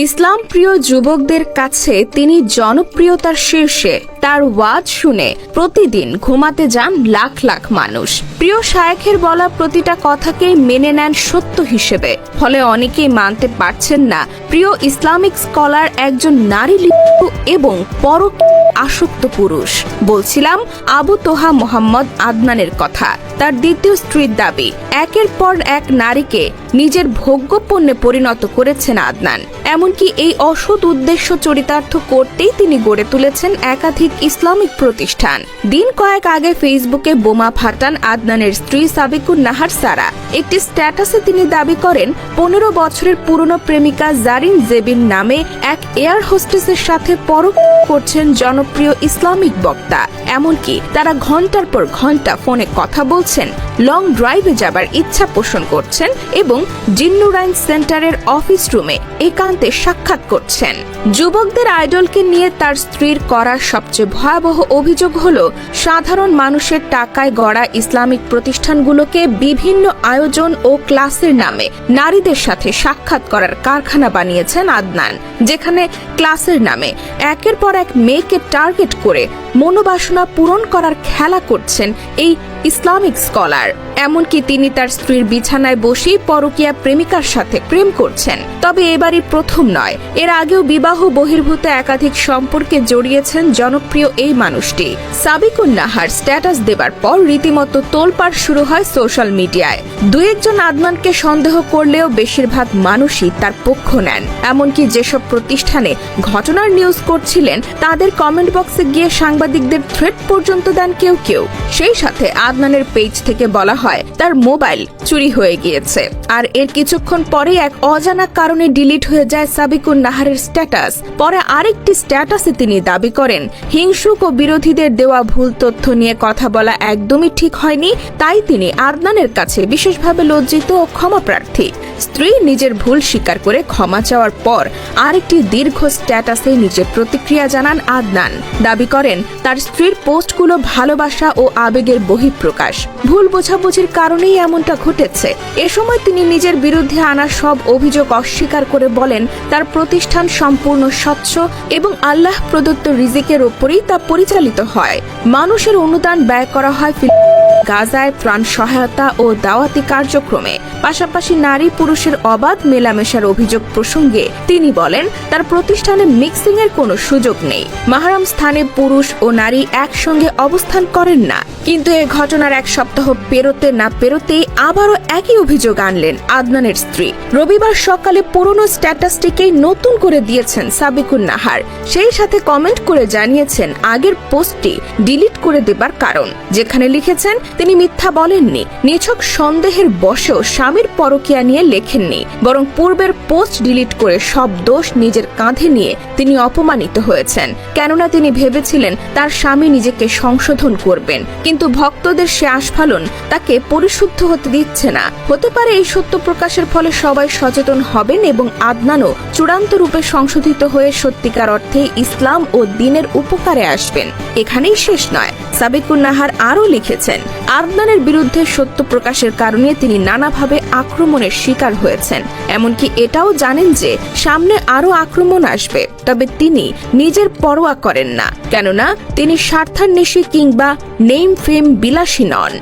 ইসলাম প্রিয় যুবকদের কাছে তিনি জনপ্রিয়তার শীর্ষে। তার ওয়াজ শুনে প্রতিদিন ঘুমাতে যান লাখ লাখ মানুষ। প্রিয় শায়েখের বলা প্রতিটা কথাকেই মেনে নেন সত্য হিসেবে। ফলে অনেকেই মানতে পারছেন না প্রিয় ইসলামিক স্কলার একজন নারী লিপ্ত এবং আসক্ত পুরুষ। বলছিলাম আবু তোহা মোহাম্মদ আদনানের কথা। তার দ্বিতীয় স্ত্রীর দাবি, একের পর এক নারীকে নিজের ভোগ্যপণ্যে পরিণত করেছেন আদনান। এমনকি এই অসৎ উদ্দেশ্য চরিতার্থ করতেই তিনি গড়ে তুলেছেন একাধিক ইসলামিক প্রতিষ্ঠান। দিন কয়েক আগে ফেসবুকে বোমা ফাটান আদনানের স্ত্রী সাবিকুন নাহার সারা। একটি স্ট্যাটাসে তিনি দাবি করেন 15 বছরের পুরনো প্রেমিকা জারিন জেবিন নামে এক এয়ার হোস্টেসের সাথে পরকীয়া করছেন জনপ্রিয় ইসলামিক বক্তা। এমনকি তারা ঘন্টার পর ঘন্টা ফোনে কথা বলছেন, লং ড্রাইভে যাবার ইচ্ছা পোষণ করছেন এবং জিন্নুরাইন সেন্টারের অফিস রুমে একান্তে সাক্ষাৎ করছেন। যুবকদের আইডলকে নিয়ে তার স্ত্রীর করা সবচেয়ে ভয়াবহ অভিযোগ হলো সাধারণ মানুষের টাকায় গড়া ইসলামিক প্রতিষ্ঠানগুলোকে বিভিন্ন আয়োজন ও ক্লাসের নামে নারীদের সাথে সাক্ষাৎ করার কারখানা বানিয়েছেন আদনান, যেখানে ক্লাসের নামে একের পর এক মেয়েকে টার্গেট করে মনোবাসনা পূরণ করার খেলা করছেন এই ইসলামিক স্কলার। এমনকি তিনি তার স্ত্রীর বিছানায় বসেই পরকীয়া প্রেমিকার সাথে প্রেম করছেন। তবে এবারই প্রথম নয়, এর আগেও বিবাহ বহির্ভূত একাধিক সম্পর্কে জড়িয়েছেন জনপ্রিয় এই মানুষটি। সাবিকুন নাহার স্ট্যাটাস দেবার পর রীতিমতো তোলপাড় শুরু হয় সোশ্যাল মিডিয়ায়। দু একজন আদনানকে সন্দেহ করলেও বেশিরভাগ মানুষই তার পক্ষ নেন। এমনকি যেসব প্রতিষ্ঠানে ঘটনার নিউজ করছিলেন তাদের কমেন্ট বক্সে গিয়ে সাংবাদিকদের থ্রেট পর্যন্ত দেন কেউ কেউ। সেই সাথে আদনানের পেজ থেকে বলা হয় তার মোবাইল চুরি হয়ে গিয়েছে। আর এর কিছুক্ষণ পরে এক অজানা কারণে ডিলিট হয়ে যায় সাবিকুন নাহারের স্ট্যাটাস। পরে আরেকটি স্ট্যাটাসে তিনি দাবি করেন হিংসুক ও বিরোধীদের দেওয়া ভুল তথ্য নিয়ে কথা বলা একদমই ঠিক হয়নি, তাই তিনি আদনানের কাছে বিশেষভাবে লজ্জিত ও ক্ষমা প্রার্থী। স্ত্রী নিজের ভুল স্বীকার করে ক্ষমা চাওয়ার পর আরেকটি দীর্ঘ স্ট্যাটাসে নিজের প্রতিক্রিয়া জানান আদনান। দাবি করেন তার স্ত্রীর পোস্টগুলো ভালোবাসা ও আবেগের বহিঃপ্রকাশ। ভুল বোঝাবুঝির কারণেই এমনটা ঘটেছে। এ সময় তিনি নিজের বিরুদ্ধে আনা সব অভিযোগ অস্বীকার করে বলেন তার প্রতিষ্ঠান সম্পূর্ণ স্বচ্ছ এবং আল্লাহ প্রদত্ত রিজিকের ওপরেই তা পরিচালিত হয়। মানুষের অনুদান ব্যয় করা হয় গাজায় ত্রাণ সহায়তা ও দাওয়াতি কার্যক্রমে। পাশাপাশি নারী পুরুষের অবাধ মেলামেশার অভিযোগ প্রসঙ্গে তিনি বলেন তার প্রতিষ্ঠানে মিক্সিং এর কোনো সুযোগ নেই। মাহরাম স্থানে পুরুষ ও নারী একসঙ্গে অবস্থান করেন না। কিন্তু এ ঘটনার এক সপ্তাহ পেরোতে না পেরোতেই আবারও একই অভিযোগ আনলেন আদনানের স্ত্রী। রবিবার সকালে পুরনো স্ট্যাটাসটিকেই নতুন করে দিয়েছেন সাবিকুন নাহার। সেই সাথে কমেন্ট করে জানিয়েছেন আগের পোস্টটি ডিলিট করে দেবার কারণ, যেখানে লিখেছেন তিনি মিথ্যা বলেননি, নিছক সন্দেহের বশেও স্বামীর পরকীয়া নিয়ে লেখেননি, বরং পূর্বের পোস্ট ডিলিট করে সব দোষ নিজের কাঁধে নিয়ে তিনি অপমানিত হয়েছেন। কেননা তিনি ভেবেছিলেন তার স্বামী নিজেকে সংশোধন করবেন, কিন্তু ভক্তদের সে আস্ফালন তাকে পরিশুদ্ধ হতে দিচ্ছে না। হতে পারে এই সত্য প্রকাশের ফলে সবাই সচেতন হবেন এবং আদনানও চূড়ান্ত রূপে সংশোধিত হয়ে সত্যিকার অর্থে ইসলাম ও দ্বীনের উপকারে আসবেন। এখানেই শেষ নয়, সাবিকুন নাহার আরও লিখেছেন আদনানের বিরুদ্ধে সত্য প্রকাশের কারণে তিনি নানাভাবে আক্রমণের শিকার হয়েছেন। এমনকি এটাও জানেন যে সামনে আরও আক্রমণ আসবে, তবে তিনি নিজের পরোয়া করেন না, কেননা তিনি স্বার্থান্বেষী কিংবা নেম ফেম বিলাসী নন।